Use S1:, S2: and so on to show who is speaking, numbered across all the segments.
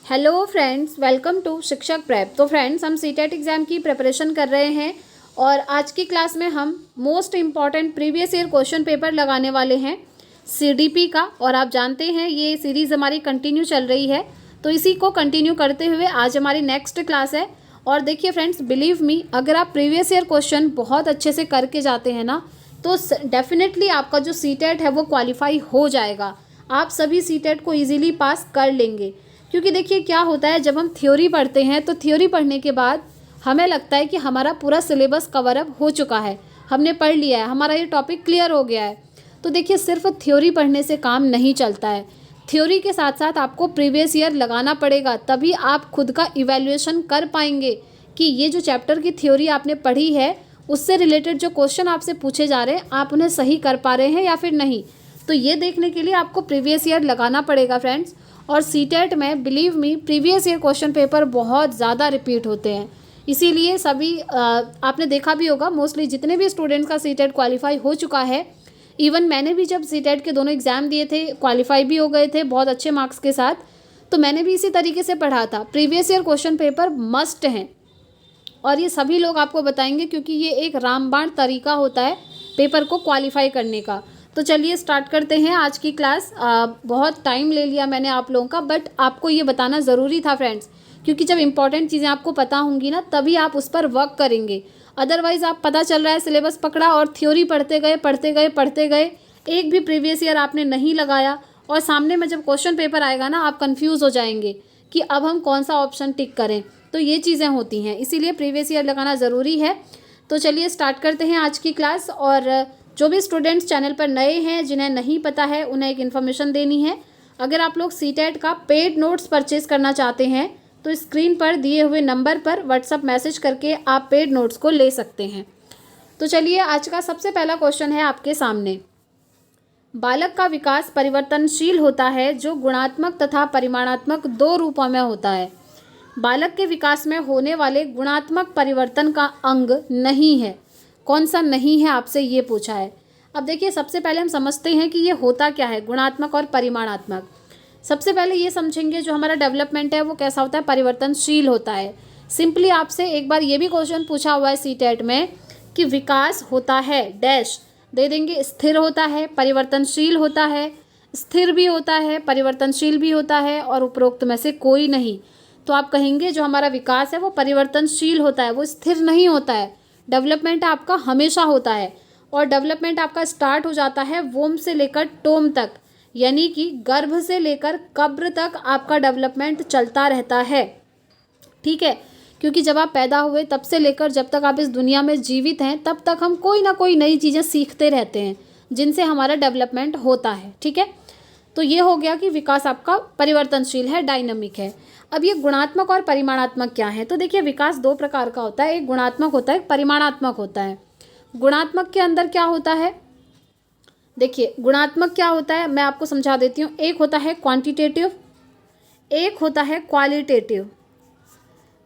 S1: Hello friends, welcome to शिक्षक prep. तो friends, हम सीटेट एग्ज़ाम की प्रिपरेशन कर रहे हैं और आज की क्लास में हम most important previous year question paper लगाने वाले हैं सीडीपी का। और आप जानते हैं ये सीरीज़ हमारी कंटिन्यू चल रही है, तो इसी को कंटिन्यू करते हुए आज हमारी नेक्स्ट क्लास है। और देखिए फ्रेंड्स, बिलीव मी, अगर आप प्रीवियस ईयर क्वेश्चन बहुत अच्छे से करके जाते हैं ना, तो डेफिनेटली आपका जो सीटेट है वो क्वालिफाई हो जाएगा। आप सभी सीटेट को ईजिली पास कर लेंगे। क्योंकि देखिए क्या होता है, जब हम थ्योरी पढ़ते हैं तो थ्योरी पढ़ने के बाद हमें लगता है कि हमारा पूरा सिलेबस कवर अप हो चुका है, हमने पढ़ लिया है, हमारा ये टॉपिक क्लियर हो गया है। तो देखिए सिर्फ थ्योरी पढ़ने से काम नहीं चलता है। थ्योरी के साथ साथ आपको प्रीवियस ईयर लगाना पड़ेगा, तभी आप खुद का इवैल्यूएशन कर पाएंगे कि ये जो चैप्टर की थ्योरी आपने पढ़ी है उससे रिलेटेड जो क्वेश्चन आपसे पूछे जा रहे हैं आप उन्हें सही कर पा रहे हैं या फिर नहीं। तो ये देखने के लिए आपको प्रीवियस ईयर लगाना पड़ेगा फ्रेंड्स। और सीटेट में believe me, previous year question paper बहुत ज़्यादा रिपीट होते हैं, इसीलिए सभी आपने देखा भी होगा, मोस्टली जितने भी स्टूडेंट्स का सीटेट क्वालिफाई हो चुका है, इवन मैंने भी जब सीटेट के दोनों एग्ज़ाम दिए थे, क्वालिफाई भी हो गए थे बहुत अच्छे मार्क्स के साथ, तो मैंने भी इसी तरीके से पढ़ा था। Previous year question paper must हैं और ये सभी लोग आपको बताएंगे, क्योंकि ये एक रामबाण तरीका होता है पेपर को क्वालिफाई करने का। तो चलिए स्टार्ट करते हैं आज की क्लास। बहुत टाइम ले लिया मैंने आप लोगों का, बट आपको ये बताना ज़रूरी था फ्रेंड्स, क्योंकि जब इंपॉर्टेंट चीज़ें आपको पता होंगी ना, तभी आप उस पर वर्क करेंगे। अदरवाइज़ आप पता चल रहा है सिलेबस पकड़ा और थ्योरी पढ़ते गए, एक भी प्रीवियस ईयर आपने नहीं लगाया, और सामने में जब क्वेश्चन पेपर आएगा ना, आप कन्फ्यूज़ हो जाएंगे कि अब हम कौन सा ऑप्शन टिक करें। तो ये चीज़ें होती हैं, इसीलिए प्रीवियस ईयर लगाना ज़रूरी है। तो चलिए स्टार्ट करते हैं आज की क्लास। और जो भी स्टूडेंट्स चैनल पर नए हैं, जिन्हें नहीं पता है, उन्हें एक इन्फॉर्मेशन देनी है। अगर आप लोग सीटेट का पेड नोट्स परचेज करना चाहते हैं तो स्क्रीन पर दिए हुए नंबर पर व्हाट्सअप मैसेज करके आप पेड नोट्स को ले सकते हैं। तो चलिए आज का सबसे पहला क्वेश्चन है आपके सामने। बालक का विकास परिवर्तनशील होता है जो गुणात्मक तथा परिमाणात्मक दो रूपों में होता है। बालक के विकास में होने वाले गुणात्मक परिवर्तन का अंग नहीं है। कौन सा नहीं है, आपसे ये पूछा है। अब देखिए सबसे पहले हम समझते हैं कि ये होता क्या है, गुणात्मक और परिमाणात्मक। सबसे पहले ये समझेंगे जो हमारा डेवलपमेंट है वो कैसा होता है, परिवर्तनशील होता है। सिंपली आपसे एक बार ये भी क्वेश्चन पूछा हुआ है सीटेट में कि विकास होता है डैश, दे देंगे स्थिर होता है, परिवर्तनशील होता है, स्थिर भी होता है, परिवर्तनशील भी होता है, और उपरोक्त में से कोई नहीं। तो आप कहेंगे जो हमारा विकास है वो परिवर्तनशील होता है, वो स्थिर नहीं होता है। डेवलपमेंट आपका हमेशा होता है, और डेवलपमेंट आपका स्टार्ट हो जाता है वोम से लेकर टोम तक, यानी कि गर्भ से लेकर कब्र तक आपका डेवलपमेंट चलता रहता है। ठीक है, क्योंकि जब आप पैदा हुए तब से लेकर जब तक आप इस दुनिया में जीवित हैं, तब तक हम कोई ना कोई नई चीज़ें सीखते रहते हैं जिनसे हमारा डेवलपमेंट होता है। ठीक है, तो ये हो गया कि विकास आपका परिवर्तनशील है, डायनामिक है। अब ये गुणात्मक और परिमाणात्मक क्या है, तो देखिए विकास दो प्रकार का होता है, एक गुणात्मक होता है, एक परिमाणात्मक होता है। गुणात्मक के अंदर क्या होता है, देखिए गुणात्मक क्या होता है मैं आपको समझा देती हूँ। एक होता है क्वांटिटेटिव, एक होता है क्वालिटेटिव।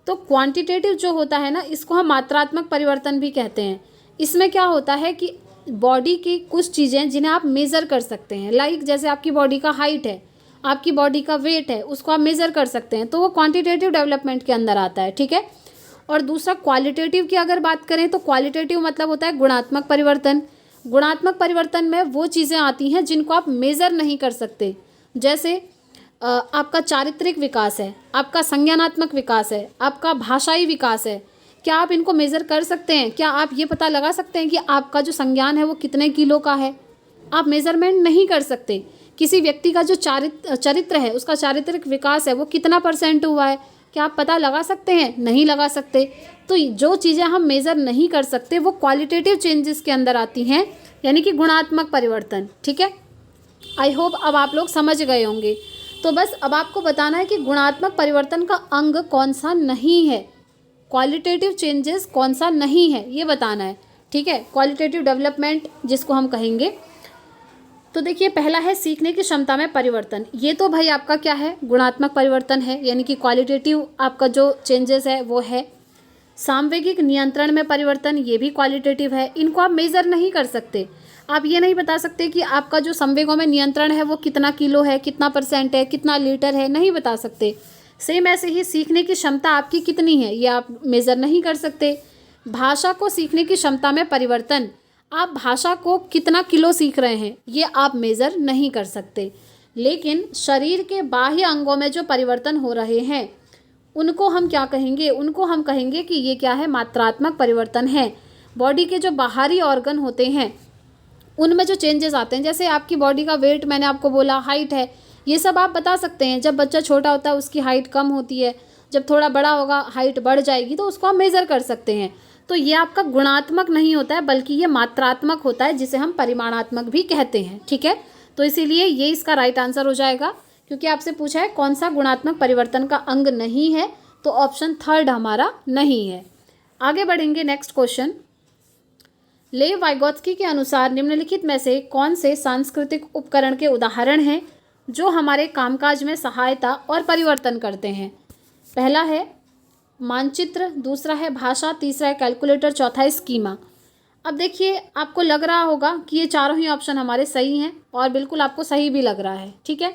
S1: तो क्वांटिटेटिव जो होता है ना, इसको हम मात्रात्मक परिवर्तन भी कहते हैं। इसमें क्या होता है कि बॉडी की कुछ चीज़ें जिन्हें आप मेज़र कर सकते हैं, लाइक जैसे आपकी बॉडी का हाइट है, आपकी बॉडी का वेट है, उसको आप मेज़र कर सकते हैं, तो वो क्वांटिटेटिव डेवलपमेंट के अंदर आता है। ठीक है, और दूसरा क्वालिटेटिव की अगर बात करें तो क्वालिटेटिव मतलब होता है गुणात्मक परिवर्तन। गुणात्मक परिवर्तन में वो चीज़ें आती हैं जिनको आप मेज़र नहीं कर सकते, जैसे आपका चारित्रिक विकास है, आपका संज्ञानात्मक विकास है, आपका भाषाई विकास है। क्या आप इनको मेज़र कर सकते हैं? क्या आप ये पता लगा सकते हैं कि आपका जो संज्ञान है वो कितने किलो का है? आप मेज़रमेंट नहीं कर सकते। किसी व्यक्ति का जो चरित्र है, उसका चारित्रिक विकास है, वो कितना % हुआ है, क्या आप पता लगा सकते हैं? नहीं लगा सकते। तो जो चीज़ें हम मेज़र नहीं कर सकते वो क्वालिटेटिव चेंजेस के अंदर आती हैं, यानी कि गुणात्मक परिवर्तन। ठीक है, आई होप अब आप लोग समझ गए होंगे। तो बस अब आपको बताना है कि गुणात्मक परिवर्तन का अंग कौन सा नहीं है, क्वालिटेटिव चेंजेस कौन सा नहीं है, ये बताना है। ठीक है, क्वालिटेटिव डेवलपमेंट जिसको हम कहेंगे। तो देखिए पहला है सीखने की क्षमता में परिवर्तन। ये तो भाई आपका क्या है, गुणात्मक परिवर्तन है, यानी कि क्वालिटेटिव आपका जो चेंजेस है वो है। सामवेगिक नियंत्रण में परिवर्तन, ये भी क्वालिटेटिव है, इनको आप मेज़र नहीं कर सकते। आप ये नहीं बता सकते कि आपका जो संवेगों में नियंत्रण है वो कितना किलो है, कितना % है, कितना लीटर है, नहीं बता सकते। सेम ऐसे ही सीखने की क्षमता आपकी कितनी है ये आप मेज़र नहीं कर सकते। भाषा को सीखने की क्षमता में परिवर्तन, आप भाषा को कितना किलो सीख रहे हैं ये आप मेज़र नहीं कर सकते। लेकिन शरीर के बाह्य अंगों में जो परिवर्तन हो रहे हैं उनको हम क्या कहेंगे, उनको हम कहेंगे कि ये क्या है, मात्रात्मक परिवर्तन है। बॉडी के जो बाहरी ऑर्गन होते हैं उनमें जो चेंजेस आते हैं, जैसे आपकी बॉडी का वेट, मैंने आपको बोला हाइट है, ये सब आप बता सकते हैं। जब बच्चा छोटा होता है उसकी हाइट कम होती है, जब थोड़ा बड़ा होगा हाइट बढ़ जाएगी, तो उसको आप मेज़र कर सकते हैं। तो ये आपका गुणात्मक नहीं होता है बल्कि ये मात्रात्मक होता है, जिसे हम परिमाणात्मक भी कहते हैं। ठीक है, तो इसीलिए ये इसका राइट आंसर हो जाएगा, क्योंकि आपसे पूछा है कौन सा गुणात्मक परिवर्तन का अंग नहीं है, तो ऑप्शन थर्ड हमारा नहीं है। आगे बढ़ेंगे नेक्स्ट क्वेश्चन। लेव वाइगोत्स्की के अनुसार निम्नलिखित में से कौन से सांस्कृतिक उपकरण के उदाहरण हैं जो हमारे कामकाज में सहायता और परिवर्तन करते हैं? पहला है मानचित्र, दूसरा है भाषा, तीसरा है कैलकुलेटर, चौथा है स्कीमा। अब देखिए आपको लग रहा होगा कि ये चारों ही ऑप्शन हमारे सही हैं, और बिल्कुल आपको सही भी लग रहा है। ठीक है,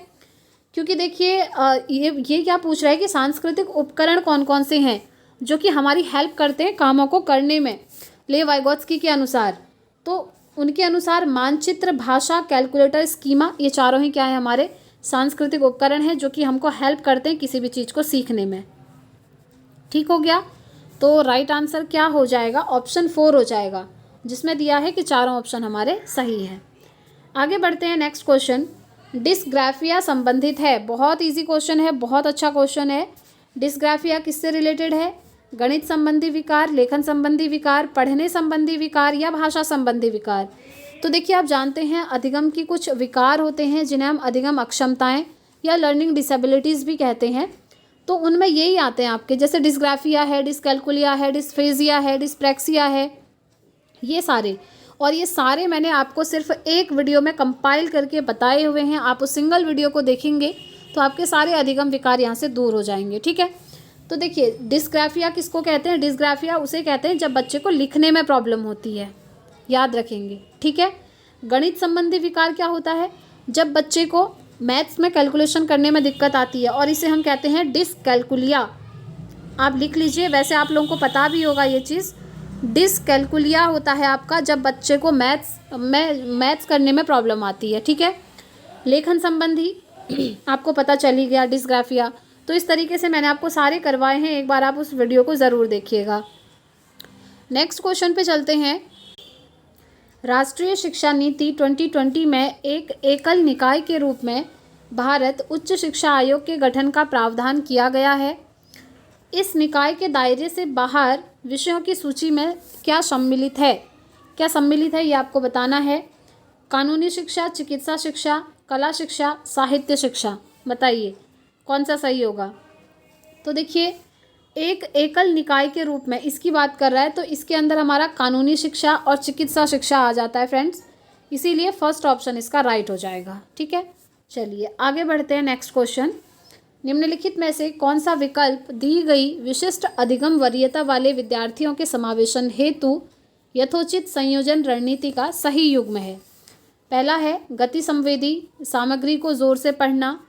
S1: क्योंकि देखिए ये क्या पूछ रहा है कि सांस्कृतिक उपकरण कौन कौन से हैं जो कि हमारी हेल्प करते हैं कामों को करने में, लेव वाइगोत्स्की के अनुसार। तो उनके अनुसार मानचित्र, भाषा, कैलकुलेटर, स्कीमा, ये चारों ही क्या है, हमारे सांस्कृतिक उपकरण हैं जो कि हमको हेल्प करते हैं किसी भी चीज़ को सीखने में। ठीक हो गया, तो राइट आंसर क्या हो जाएगा, ऑप्शन 4 हो जाएगा, जिसमें दिया है कि चारों ऑप्शन हमारे सही हैं। आगे बढ़ते हैं नेक्स्ट क्वेश्चन। डिस्ग्राफिया संबंधित है, बहुत इजी क्वेश्चन है, बहुत अच्छा क्वेश्चन है। डिस्ग्राफिया किससे रिलेटेड है? गणित संबंधी विकार, लेखन संबंधी विकार, पढ़ने संबंधी विकार या भाषा संबंधी विकार? तो देखिए आप जानते हैं अधिगम की कुछ विकार होते हैं जिन्हें हम अधिगम अक्षमताएं या लर्निंग डिसेबिलिटीज़ भी कहते हैं। तो उनमें यही आते हैं आपके, जैसे डिस्ग्राफिया है, डिसकैल्कुलिया है, डिस्फेजिया है, डिस्प्रैक्सिया है, ये सारे। और ये सारे मैंने आपको सिर्फ एक वीडियो में कंपाइल करके बताए हुए हैं। आप उस सिंगल वीडियो को देखेंगे तो आपके सारे अधिगम विकार यहाँ से दूर हो जाएंगे। ठीक है, तो देखिए डिस्ग्राफिया किसको कहते हैं? डिस्ग्राफिया उसे कहते हैं जब बच्चे को लिखने में प्रॉब्लम होती है, याद रखेंगे। ठीक है, गणित संबंधी विकार क्या होता है? जब बच्चे को मैथ्स में कैलकुलेशन करने में दिक्कत आती है, और इसे हम कहते हैं डिसकैल्कुलिया। आप लिख लीजिए, वैसे आप लोगों को पता भी होगा ये चीज़। डिसकैल्कुलिया होता है आपका जब बच्चे को मैथ्स करने में प्रॉब्लम आती है। ठीक है, लेखन संबंधी आपको पता चल ही गया, डिस्ग्राफिया। तो इस तरीके से मैंने आपको सारे करवाए हैं, एक बार आप उस वीडियो को ज़रूर देखिएगा। नेक्स्ट क्वेश्चन पे चलते हैं। राष्ट्रीय शिक्षा नीति 2020 में एक एकल निकाय के रूप में भारत उच्च शिक्षा आयोग के गठन का प्रावधान किया गया है। इस निकाय के दायरे से बाहर विषयों की सूची में क्या सम्मिलित है? क्या सम्मिलित है ये आपको बताना है। कानूनी शिक्षा, चिकित्सा शिक्षा, कला शिक्षा, साहित्य शिक्षा, बताइए कौन सा सही होगा। तो देखिए एक एकल निकाय के रूप में इसकी बात कर रहा है, तो इसके अंदर हमारा कानूनी शिक्षा और चिकित्सा शिक्षा आ जाता है फ्रेंड्स, इसीलिए फर्स्ट ऑप्शन इसका राइट हो जाएगा। ठीक है, चलिए आगे बढ़ते हैं। Next question. निम्नलिखित में से कौन सा विकल्प दी गई विशिष्ट अधिगम वरीयता वाले विद्यार्थियों के समावेशन हेतु यथोचित संयोजन रणनीति का सही युग्म है? पहला है गति संवेदी, सामग्री को जोर से पढ़ना।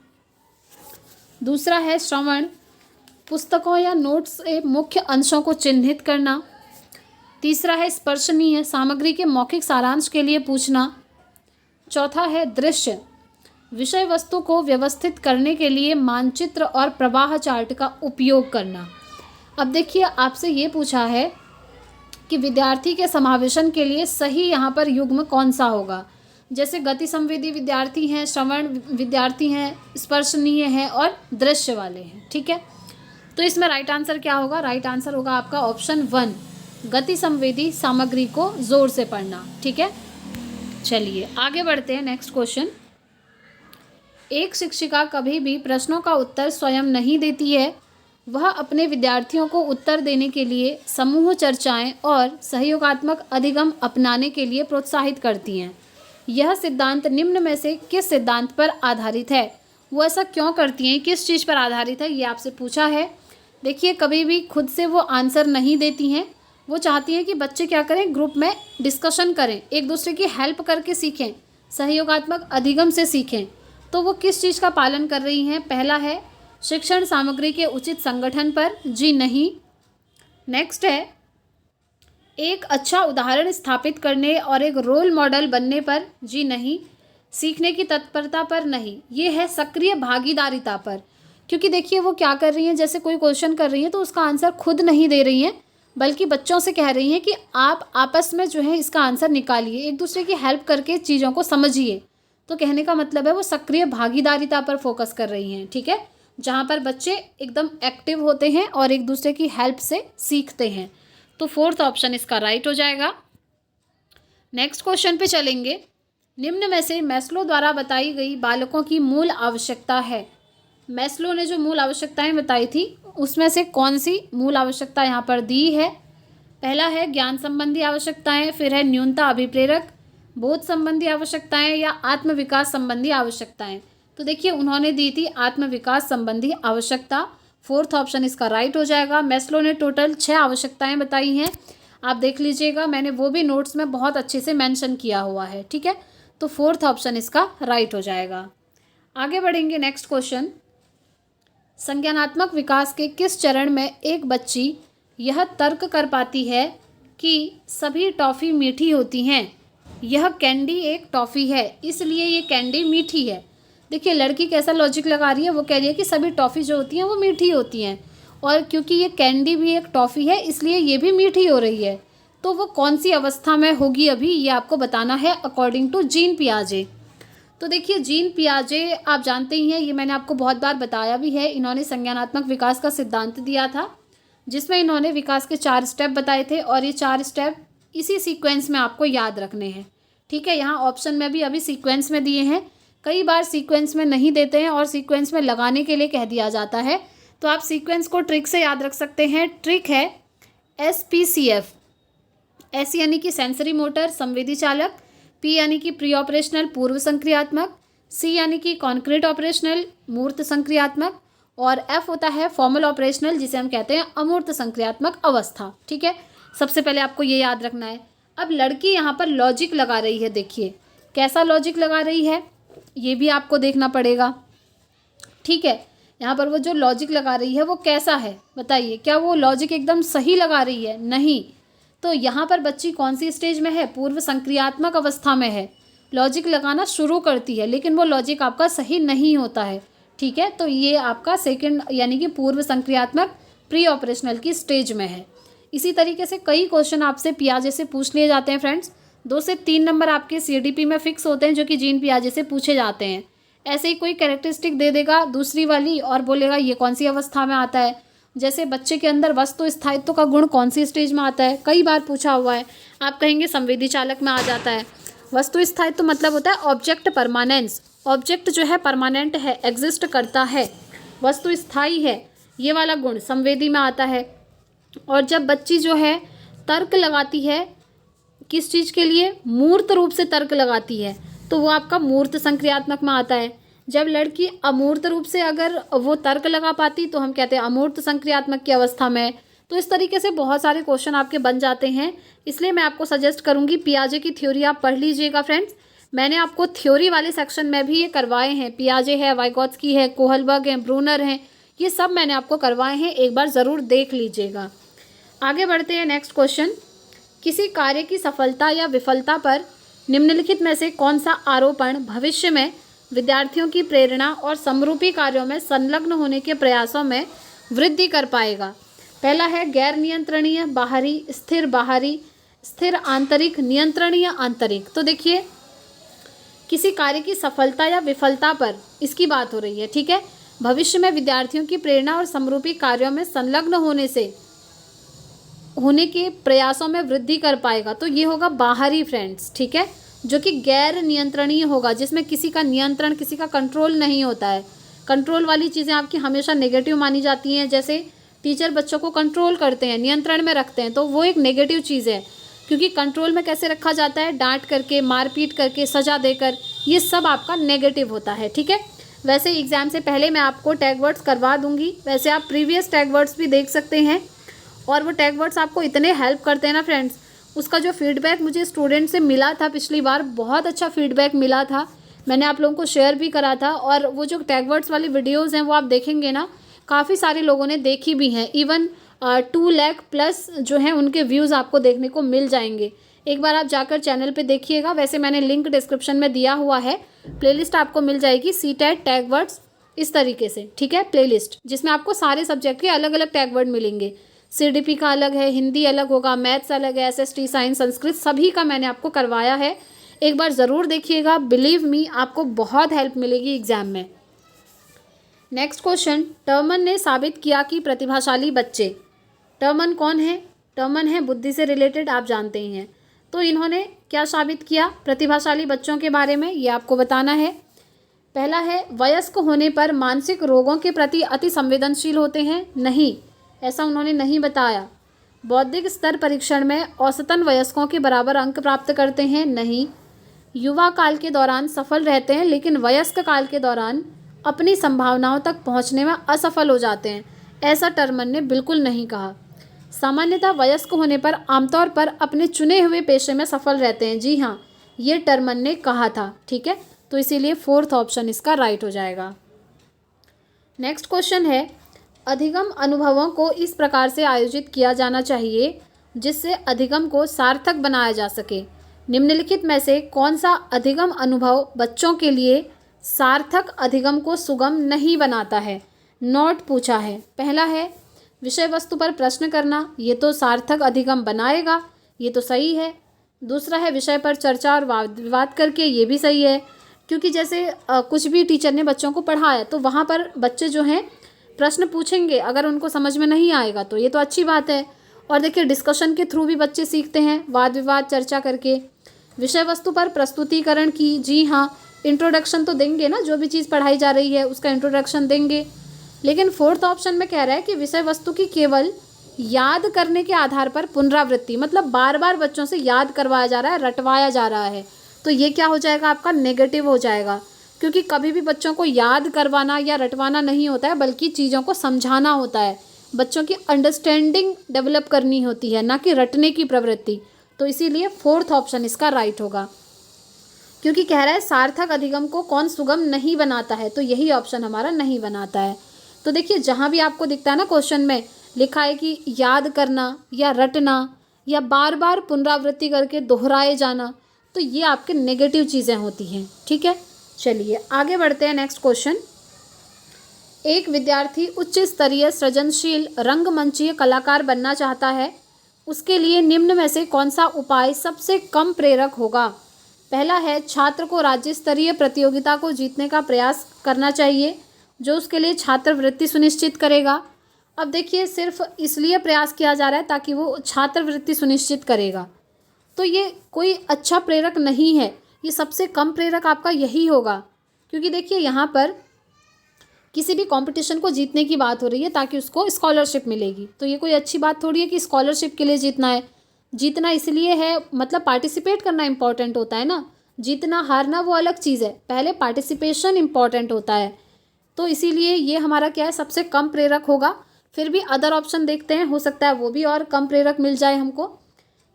S1: दूसरा है श्रवण, पुस्तकों या नोट्स से मुख्य अंशों को चिन्हित करना। तीसरा है स्पर्शनीय, सामग्री के मौखिक सारांश के लिए पूछना। चौथा है दृश्य, विषय वस्तु को व्यवस्थित करने के लिए मानचित्र और प्रवाह चार्ट का उपयोग करना। अब देखिए आपसे ये पूछा है कि विद्यार्थी के समावेशन के लिए सही यहाँ पर युग्म कौन सा होगा। जैसे गति संवेदी विद्यार्थी हैं, श्रवण विद्यार्थी हैं, स्पर्शनीय हैं और दृश्य वाले हैं। ठीक है, तो इसमें राइट आंसर क्या होगा? राइट आंसर होगा आपका ऑप्शन 1, गति संवेदी, सामग्री को जोर से पढ़ना। ठीक है, चलिए आगे बढ़ते हैं। Next question. एक शिक्षिका कभी भी प्रश्नों का उत्तर स्वयं नहीं देती है, वह अपने विद्यार्थियों को उत्तर देने के लिए समूह चर्चाएं और सहयोगात्मक अधिगम अपनाने के लिए प्रोत्साहित करती हैं। यह सिद्धांत निम्न में से किस सिद्धांत पर आधारित है? वो ऐसा क्यों करती हैं, किस चीज़ पर आधारित है, ये आपसे पूछा है। देखिए कभी भी खुद से वो आंसर नहीं देती हैं, वो चाहती हैं कि बच्चे क्या करें, ग्रुप में डिस्कशन करें, एक दूसरे की हेल्प करके सीखें, सहयोगात्मक अधिगम से सीखें। तो वो किस चीज़ का पालन कर रही हैं? पहला है शिक्षण सामग्री के उचित संगठन पर, जी नहीं। नेक्स्ट है, एक अच्छा उदाहरण स्थापित करने और एक रोल मॉडल बनने पर, जी नहीं। सीखने की तत्परता पर, नहीं। ये है सक्रिय भागीदारिता पर, क्योंकि देखिए वो क्या कर रही हैं, जैसे कोई क्वेश्चन कर रही हैं तो उसका आंसर खुद नहीं दे रही हैं, बल्कि बच्चों से कह रही हैं कि आप आपस में जो है इसका आंसर निकालिए, एक दूसरे की हेल्प करके चीज़ों को समझिए। तो कहने का मतलब है वो सक्रिय भागीदारिता पर फोकस कर रही हैं, ठीक है, जहाँ पर बच्चे एकदम एक्टिव होते हैं और एक दूसरे की हेल्प से सीखते हैं। तो फोर्थ ऑप्शन इसका राइट हो जाएगा। नेक्स्ट क्वेश्चन पे चलेंगे। निम्न में से मैस्लो द्वारा बताई गई बालकों की मूल आवश्यकता है। मैस्लो ने जो मूल आवश्यकताएं बताई थी उसमें से कौन सी मूल आवश्यकता यहाँ पर दी है? पहला है ज्ञान संबंधी आवश्यकताएं, फिर है न्यूनता अभिप्रेरक, बोध संबंधी आवश्यकताएं या आत्म विकास संबंधी आवश्यकताएं। तो देखिए उन्होंने दी थी आत्म विकास संबंधी आवश्यकता। फोर्थ ऑप्शन इसका राइट हो जाएगा। मैस्लो ने टोटल 6 आवश्यकताएं बताई हैं, आप देख लीजिएगा, मैंने वो भी नोट्स में बहुत अच्छे से मेंशन किया हुआ है, ठीक है। तो फोर्थ ऑप्शन इसका राइट हो जाएगा। आगे बढ़ेंगे। नेक्स्ट क्वेश्चन, संज्ञानात्मक विकास के किस चरण में एक बच्ची यह तर्क कर पाती है कि सभी टॉफ़ी मीठी होती हैं? यह कैंडी एक टॉफ़ी है इसलिए ये कैंडी मीठी है। देखिए लड़की कैसा लॉजिक लगा रही है, वो कह रही है कि सभी टॉफ़ी जो होती हैं वो मीठी होती हैं, और क्योंकि ये कैंडी भी एक टॉफ़ी है इसलिए ये भी मीठी हो रही है। तो वो कौन सी अवस्था में होगी अभी ये आपको बताना है अकॉर्डिंग टू जीन पियाजे। तो देखिए जीन पियाजे आप जानते ही हैं, ये मैंने आपको बहुत बार बताया भी है। इन्होंने संज्ञानात्मक विकास का सिद्धांत दिया था जिसमें इन्होंने विकास के 4 स्टेप बताए थे, और ये 4 स्टेप इसी सीक्वेंस में आपको याद रखने हैं, ठीक है। यहाँ ऑप्शन में भी अभी सीक्वेंस में दिए हैं, कई बार सीक्वेंस में नहीं देते हैं और सीक्वेंस में लगाने के लिए कह दिया जाता है, तो आप सीक्वेंस को ट्रिक से याद रख सकते हैं। ट्रिक है SPCF, S यानी कि सेंसरी मोटर संवेदी चालक, P यानी कि प्री ऑपरेशनल पूर्व संक्रियात्मक, C यानी कि कॉन्क्रीट ऑपरेशनल मूर्त संक्रियात्मक, और F होता है फॉर्मल ऑपरेशनल जिसे हम कहते हैं अमूर्त संक्रियात्मक अवस्था, ठीक है। सबसे पहले आपको ये याद रखना है। अब लड़की यहाँ पर लॉजिक लगा रही है, देखिए कैसा लॉजिक लगा रही है ये भी आपको देखना पड़ेगा, ठीक है। यहाँ पर वो जो लॉजिक लगा रही है वो कैसा है बताइए, क्या वो लॉजिक एकदम सही लगा रही है? नहीं। तो यहाँ पर बच्ची कौन सी स्टेज में है? पूर्व संक्रियात्मक अवस्था में है, लॉजिक लगाना शुरू करती है लेकिन वो लॉजिक आपका सही नहीं होता है, ठीक है। तो ये आपका सेकंड यानी कि पूर्व संक्रियात्मक प्री ऑपरेशनल की स्टेज में है। इसी तरीके से कई क्वेश्चन आपसे पियाजे से पूछ लिए जाते हैं फ्रेंड्स, 2 से 3 नंबर आपके CDP में फिक्स होते हैं जो कि जीन पियाजे से पूछे जाते हैं। ऐसे ही कोई कैरेक्टरिस्टिक दे देगा दूसरी वाली और बोलेगा ये कौन सी अवस्था में आता है, जैसे बच्चे के अंदर वस्तु स्थायित्व का गुण कौन सी स्टेज में आता है, कई बार पूछा हुआ है। आप कहेंगे संवेदी चालक में आ जाता है। वस्तु स्थायित्व मतलब होता है ऑब्जेक्ट परमानेंस, ऑब्जेक्ट जो है परमानेंट है, एग्जिस्ट करता है, वस्तु स्थायी है, ये वाला गुण संवेदी में आता है। और जब बच्ची जो है तर्क लगाती है किस चीज़ के लिए? मूर्त रूप से तर्क लगाती है, तो वो आपका मूर्त संक्रियात्मक में आता है। जब लड़की अमूर्त रूप से अगर वो तर्क लगा पाती तो हम कहते हैं अमूर्त संक्रियात्मक की अवस्था में। तो इस तरीके से बहुत सारे क्वेश्चन आपके बन जाते हैं, इसलिए मैं आपको सजेस्ट करूंगी पियाजे की थ्योरी आप पढ़ लीजिएगा फ्रेंड्स। मैंने आपको थ्योरी वाले सेक्शन में भी ये करवाए हैं, पियाजे है, वाइगोत्स्की है, कोहलबर्ग है, ब्रूनर हैं, ये सब मैंने आपको करवाए हैं, एक बार ज़रूर देख लीजिएगा। आगे बढ़ते हैं। नेक्स्ट क्वेश्चन, किसी कार्य की सफलता या विफलता पर निम्नलिखित में से कौन सा आरोपण भविष्य में विद्यार्थियों की प्रेरणा और समरूपी कार्यों में संलग्न होने के प्रयासों में वृद्धि कर पाएगा? पहला है गैर नियंत्रणीय बाहरी, स्थिर आंतरिक, नियंत्रणीय आंतरिक। तो देखिए किसी कार्य की सफलता या विफलता पर इसकी बात हो रही है, ठीक है। भविष्य में विद्यार्थियों की प्रेरणा और समरूपी कार्यों में संलग्न होने के प्रयासों में वृद्धि कर पाएगा, तो ये होगा बाहरी फ्रेंड्स, ठीक है, जो कि गैर नियंत्रणीय होगा, जिसमें किसी का नियंत्रण, किसी का कंट्रोल नहीं होता है। कंट्रोल वाली चीज़ें आपकी हमेशा नेगेटिव मानी जाती हैं, जैसे टीचर बच्चों को कंट्रोल करते हैं, नियंत्रण में रखते हैं, तो वो एक नेगेटिव चीज़ है, क्योंकि कंट्रोल में कैसे रखा जाता है? डांट करके, मारपीट करके, सजा देकर, ये सब आपका नेगेटिव होता है, ठीक है। वैसे एग्ज़ाम से पहले मैं आपको टैग वर्ड्स करवा दूंगी, वैसे आप प्रीवियस टैग वर्ड्स भी देख सकते हैं, और वो टैग वर्ड्स आपको इतने हेल्प करते हैं ना फ्रेंड्स। उसका जो फीडबैक मुझे स्टूडेंट से मिला था पिछली बार, बहुत अच्छा फीडबैक मिला था। मैंने आप लोगों को शेयर भी करा था, और वो जो टैग वर्ड्स वाली वीडियोज़ हैं वो आप देखेंगे ना, काफ़ी सारे लोगों ने देखी भी हैं। इवन 2 लाख प्लस जो हैं उनके व्यूज़ आपको देखने को मिल जाएंगे। एक बार आप जाकर चैनल पे देखिएगा। वैसे मैंने लिंक डिस्क्रिप्शन में दिया हुआ है, प्लेलिस्ट आपको मिल जाएगी सीटेट टैग वर्ड्स इस तरीके से, ठीक है, प्लेलिस्ट जिसमें आपको सारे सब्जेक्ट के अलग अलग टैग वर्ड मिलेंगे। सीडीपी का अलग है, हिंदी अलग होगा, मैथ्स अलग है, एसएसटी, साइंस, संस्कृत, सभी का मैंने आपको करवाया है। एक बार ज़रूर देखिएगा, बिलीव मी आपको बहुत हेल्प मिलेगी एग्जाम में। नेक्स्ट क्वेश्चन, टर्मन ने साबित किया कि प्रतिभाशाली बच्चे, टर्मन कौन है? टर्मन है बुद्धि से रिलेटेड, आप जानते ही हैं। तो इन्होंने क्या साबित किया प्रतिभाशाली बच्चों के बारे में, ये आपको बताना है। पहला है, वयस्क होने पर मानसिक रोगों के प्रति अति संवेदनशील होते हैं। नहीं, ऐसा उन्होंने नहीं बताया। बौद्धिक स्तर परीक्षण में औसतन वयस्कों के बराबर अंक प्राप्त करते हैं। नहीं। युवा काल के दौरान सफल रहते हैं, लेकिन वयस्क काल के दौरान अपनी संभावनाओं तक पहुंचने में असफल हो जाते हैं, ऐसा टर्मन ने बिल्कुल नहीं कहा। सामान्यतः वयस्क होने पर आमतौर पर अपने चुने हुए पेशे में सफल रहते हैं। जी हाँ, ये टर्मन ने कहा था, ठीक है। तो इसीलिए 4th ऑप्शन इसका राइट हो जाएगा। नेक्स्ट क्वेश्चन है, अधिगम अनुभवों को इस प्रकार से आयोजित किया जाना चाहिए जिससे अधिगम को सार्थक बनाया जा सके। निम्नलिखित में से कौन सा अधिगम अनुभव बच्चों के लिए सार्थक अधिगम को सुगम नहीं बनाता है? नोट पूछा है। पहला है, विषय वस्तु पर प्रश्न करना, ये तो सार्थक अधिगम बनाएगा, ये तो सही है। दूसरा है, विषय पर चर्चा और वाद विवाद करके, ये भी सही है, क्योंकि जैसे कुछ भी टीचर ने बच्चों को पढ़ाया तो वहाँ पर बच्चे जो हैं प्रश्न पूछेंगे, अगर उनको समझ में नहीं आएगा तो ये तो अच्छी बात है। और देखिए, डिस्कशन के थ्रू भी बच्चे सीखते हैं, वाद विवाद चर्चा करके। विषय वस्तु पर प्रस्तुतिकरण की, जी हाँ, इंट्रोडक्शन तो देंगे ना, जो भी चीज़ पढ़ाई जा रही है उसका इंट्रोडक्शन देंगे। लेकिन 4th ऑप्शन में कह रहा है कि विषय वस्तु की केवल याद करने के आधार पर पुनरावृत्ति, मतलब बार बार बच्चों से याद करवाया जा रहा है, रटवाया जा रहा है, तो ये क्या हो जाएगा, आपका नेगेटिव हो जाएगा। क्योंकि कभी भी बच्चों को याद करवाना या रटवाना नहीं होता है, बल्कि चीज़ों को समझाना होता है, बच्चों की अंडरस्टैंडिंग डेवलप करनी होती है, ना कि रटने की प्रवृत्ति। तो इसीलिए 4th ऑप्शन इसका राइट होगा, क्योंकि कह रहा है सार्थक अधिगम को कौन सुगम नहीं बनाता है, तो यही ऑप्शन हमारा नहीं बनाता है। तो देखिए, जहाँ भी आपको दिखता है ना क्वेश्चन में लिखा है कि याद करना या रटना या बार बार पुनरावृत्ति करके दोहराए जाना, तो ये आपके नेगेटिव चीज़ें होती हैं, ठीक है। चलिए आगे बढ़ते हैं। नेक्स्ट क्वेश्चन, एक विद्यार्थी उच्च स्तरीय सृजनशील रंगमंचीय कलाकार बनना चाहता है, उसके लिए निम्न में से कौन सा उपाय सबसे कम प्रेरक होगा? पहला है, छात्र को राज्य स्तरीय प्रतियोगिता को जीतने का प्रयास करना चाहिए, जो उसके लिए छात्रवृत्ति सुनिश्चित करेगा। अब देखिए, सिर्फ इसलिए प्रयास किया जा रहा है ताकि वो छात्रवृत्ति सुनिश्चित करेगा, तो ये कोई अच्छा प्रेरक नहीं है। ये सबसे कम प्रेरक आपका यही होगा, क्योंकि देखिए यहाँ पर किसी भी कंपटीशन को जीतने की बात हो रही है ताकि उसको स्कॉलरशिप मिलेगी, तो ये कोई अच्छी बात थोड़ी है कि स्कॉलरशिप के लिए जीतना है। जीतना इसलिए है, मतलब पार्टिसिपेट करना इंपॉर्टेंट होता है ना, जीतना हारना वो अलग चीज़ है, पहले पार्टिसिपेशन इंपॉर्टेंट होता है। तो इसीलिए ये हमारा क्या है, सबसे कम प्रेरक होगा। फिर भी अदर ऑप्शन देखते हैं, हो सकता है वो भी और कम प्रेरक मिल जाए हमको।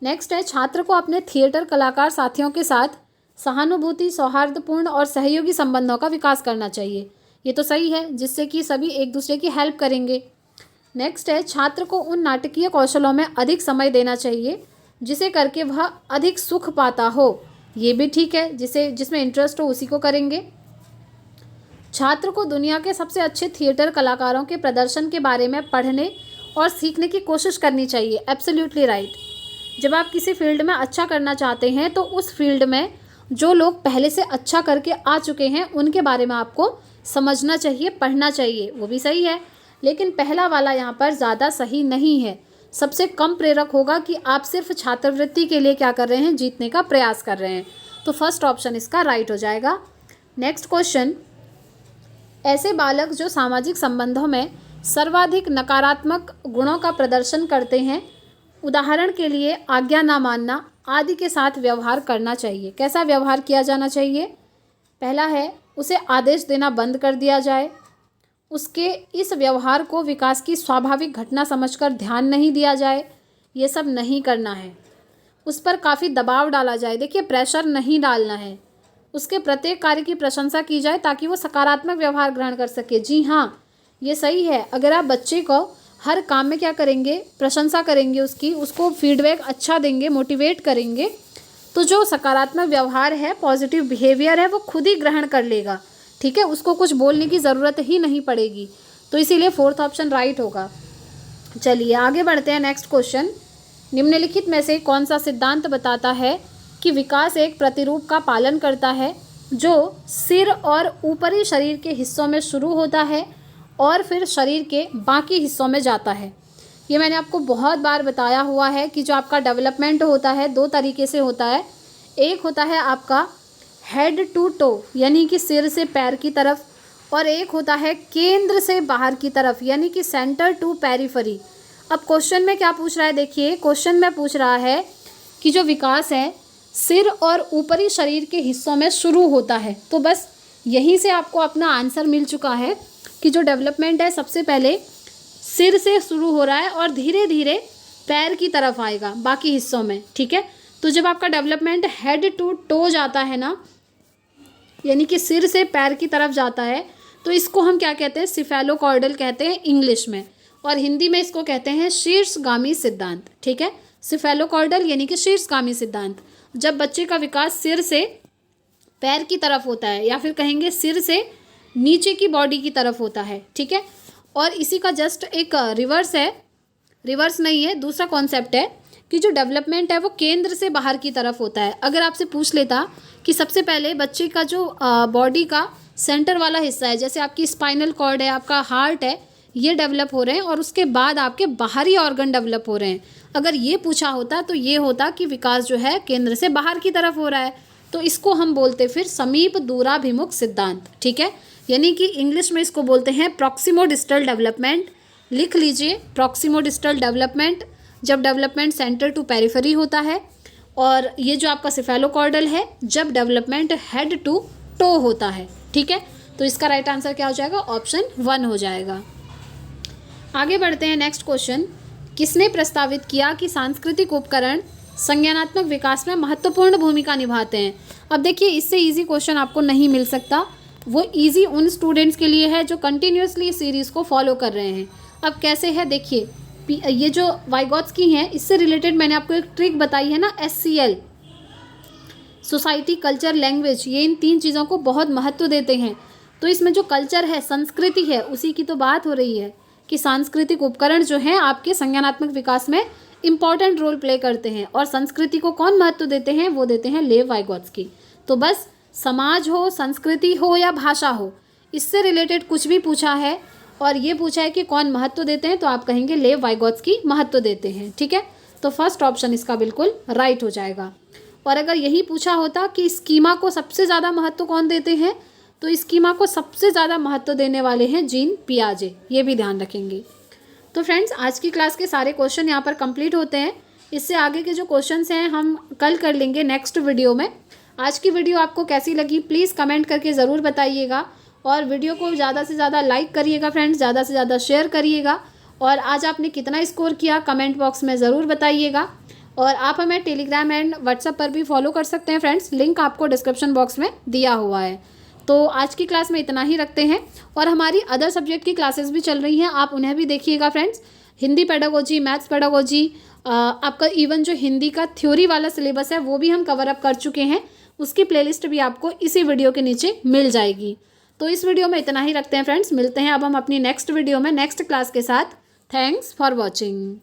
S1: नेक्स्ट है, छात्र को अपने थिएटर कलाकार साथियों के साथ सहानुभूति, सौहार्दपूर्ण और सहयोगी संबंधों का विकास करना चाहिए। ये तो सही है, जिससे कि सभी एक दूसरे की हेल्प करेंगे। नेक्स्ट है, छात्र को उन नाटकीय कौशलों में अधिक समय देना चाहिए जिसे करके वह अधिक सुख पाता हो। ये भी ठीक है, जिसमें इंटरेस्ट हो उसी को करेंगे। छात्र को दुनिया के सबसे अच्छे थिएटर कलाकारों के प्रदर्शन के बारे में पढ़ने और सीखने की कोशिश करनी चाहिए। Absolutely right. जब आप किसी फील्ड में अच्छा करना चाहते हैं तो उस फील्ड में जो लोग पहले से अच्छा करके आ चुके हैं उनके बारे में आपको समझना चाहिए, पढ़ना चाहिए, वो भी सही है। लेकिन पहला वाला यहाँ पर ज़्यादा सही नहीं है। सबसे कम प्रेरक होगा कि आप सिर्फ छात्रवृत्ति के लिए क्या कर रहे हैं, जीतने का प्रयास कर रहे हैं। तो फर्स्ट ऑप्शन इसका राइट हो जाएगा। नेक्स्ट क्वेश्चन, ऐसे बालक जो सामाजिक संबंधों में सर्वाधिक नकारात्मक गुणों का प्रदर्शन करते हैं, उदाहरण के लिए आज्ञा ना मानना आदि के साथ व्यवहार करना चाहिए। कैसा व्यवहार किया जाना चाहिए? पहला है, उसे आदेश देना बंद कर दिया जाए, उसके इस व्यवहार को विकास की स्वाभाविक घटना समझकर ध्यान नहीं दिया जाए, ये सब नहीं करना है। उस पर काफ़ी दबाव डाला जाए, देखिए प्रेशर नहीं डालना है, उसके प्रत्येक कार्य की प्रशंसा की जाए ताकि वो सकारात्मक व्यवहार ग्रहण कर सके। जी हाँ, ये सही है। अगर आप बच्चे को हर काम में क्या करेंगे, प्रशंसा करेंगे उसकी, उसको फीडबैक अच्छा देंगे, मोटिवेट करेंगे, तो जो सकारात्मक व्यवहार है, पॉजिटिव बिहेवियर है, वो खुद ही ग्रहण कर लेगा। ठीक है, उसको कुछ बोलने की ज़रूरत ही नहीं पड़ेगी। तो इसीलिए फोर्थ ऑप्शन राइट होगा। चलिए आगे बढ़ते हैं। नेक्स्ट क्वेश्चन, निम्नलिखित में से कौन सा सिद्धांत बताता है कि विकास एक प्रतिरूप का पालन करता है जो सिर और ऊपरी शरीर के हिस्सों में शुरू होता है और फिर शरीर के बाकी हिस्सों में जाता है। ये मैंने आपको बहुत बार बताया हुआ है कि जो आपका डेवलपमेंट होता है दो तरीके से होता है। एक होता है आपका हेड टू टो यानी कि सिर से पैर की तरफ, और एक होता है केंद्र से बाहर की तरफ यानी कि सेंटर टू पेरिफेरी। अब क्वेश्चन में क्या पूछ रहा है, देखिए क्वेश्चन में पूछ रहा है कि जो विकास है सिर और ऊपरी शरीर के हिस्सों में शुरू होता है। तो बस यहीं से आपको अपना आंसर मिल चुका है कि जो डेवलपमेंट है सबसे पहले सिर से शुरू हो रहा है और धीरे धीरे पैर की तरफ आएगा बाकी हिस्सों में। ठीक है, तो जब आपका डेवलपमेंट हेड टू टो जाता है ना, यानी कि सिर से पैर की तरफ जाता है, तो इसको हम क्या कहते हैं, सिफेलोकॉर्डल कहते हैं इंग्लिश में, और हिंदी में इसको कहते हैं शीर्षगामी सिद्धांत। ठीक है, सिफेलोकॉर्डल यानी कि शीर्षगामी सिद्धांत। जब बच्चे का विकास सिर से पैर की तरफ होता है, या फिर कहेंगे सिर से नीचे की बॉडी की तरफ होता है। ठीक है, और इसी का जस्ट एक रिवर्स है, रिवर्स नहीं है, दूसरा कॉन्सेप्ट है कि जो डेवलपमेंट है वो केंद्र से बाहर की तरफ होता है। अगर आपसे पूछ लेता कि सबसे पहले बच्चे का जो बॉडी का सेंटर वाला हिस्सा है, जैसे आपकी स्पाइनल कॉर्ड है, आपका हार्ट है, ये डेवलप हो रहे हैं और उसके बाद आपके बाहरी ऑर्गन डेवलप हो रहे हैं, अगर ये पूछा होता तो ये होता कि विकास जो है केंद्र से बाहर की तरफ हो रहा है। तो इसको हम बोलते फिर समीप दूराभिमुख सिद्धांत। ठीक है, यानी कि इंग्लिश में इसको बोलते हैं प्रॉक्सिमोडिस्टल डेवलपमेंट। लिख लीजिए, प्रॉक्सिमोडिस्टल डेवलपमेंट जब डेवलपमेंट सेंटर टू पेरिफेरी होता है, और ये जो आपका सिफेलोकॉर्डल है जब डेवलपमेंट हेड टू टो होता है। ठीक है, तो इसका राइट आंसर क्या हो जाएगा, ऑप्शन 1 हो जाएगा। आगे बढ़ते हैं। नेक्स्ट क्वेश्चन, किसने प्रस्तावित किया कि सांस्कृतिक उपकरण संज्ञानात्मक विकास में महत्वपूर्ण भूमिका निभाते हैं। अब देखिए, इससे इजी क्वेश्चन आपको नहीं मिल सकता, वो इजी उन स्टूडेंट्स के लिए है जो कंटिन्यूसली इस सीरीज़ को फॉलो कर रहे हैं। अब कैसे है देखिए, ये जो वाइगॉत्स्की हैं इससे रिलेटेड मैंने आपको एक ट्रिक बताई है ना, SCL, सोसाइटी, कल्चर, लैंग्वेज, ये इन 3 चीज़ों को बहुत महत्व देते हैं। तो इसमें जो कल्चर है, संस्कृति है, उसी की तो बात हो रही है कि सांस्कृतिक उपकरण जो हैं आपके संज्ञानात्मक विकास में इंपॉर्टेंट रोल प्ले करते हैं। और संस्कृति को कौन महत्व देते हैं, वो देते हैं लेव वाइगॉत्स्की। तो बस समाज हो, संस्कृति हो या भाषा हो, इससे रिलेटेड कुछ भी पूछा है और ये पूछा है कि कौन महत्व देते हैं, तो आप कहेंगे लेव वाइगॉत्स्की महत्व देते हैं। ठीक है, तो फर्स्ट ऑप्शन इसका बिल्कुल राइट हो जाएगा। और अगर यही पूछा होता कि स्कीमा को सबसे ज़्यादा महत्व कौन देते हैं, तो स्कीमा को सबसे ज़्यादा महत्व देने वाले हैं जीन पियाजे, ये भी ध्यान रखेंगे। तो फ्रेंड्स, आज की क्लास के सारे क्वेश्चन यहाँ पर कंप्लीट होते हैं। इससे आगे के जो क्वेश्चंस हैं हम कल कर लेंगे नेक्स्ट वीडियो में। आज की वीडियो आपको कैसी लगी प्लीज़ कमेंट करके ज़रूर बताइएगा, और वीडियो को ज़्यादा से ज़्यादा लाइक करिएगा फ्रेंड्स, ज़्यादा से ज़्यादा शेयर करिएगा, और आज आपने कितना स्कोर किया कमेंट बॉक्स में ज़रूर बताइएगा। और आप हमें टेलीग्राम एंड व्हाट्सएप पर भी फॉलो कर सकते हैं फ्रेंड्स, लिंक आपको डिस्क्रिप्शन बॉक्स में दिया हुआ है। तो आज की क्लास में इतना ही रखते हैं, और हमारी अदर सब्जेक्ट की क्लासेस भी चल रही हैं, आप उन्हें भी देखिएगा friends. Hindi pedagogy, maths pedagogy, आपका इवन जो हिंदी का थ्योरी वाला सिलेबस है वो भी हम कवर अप कर चुके हैं, उसकी प्लेलिस्ट भी आपको इसी वीडियो के नीचे मिल जाएगी। तो इस वीडियो में इतना ही रखते हैं फ्रेंड्स, मिलते हैं अब हम अपनी नेक्स्ट वीडियो में नेक्स्ट क्लास के साथ। Thanks for watching.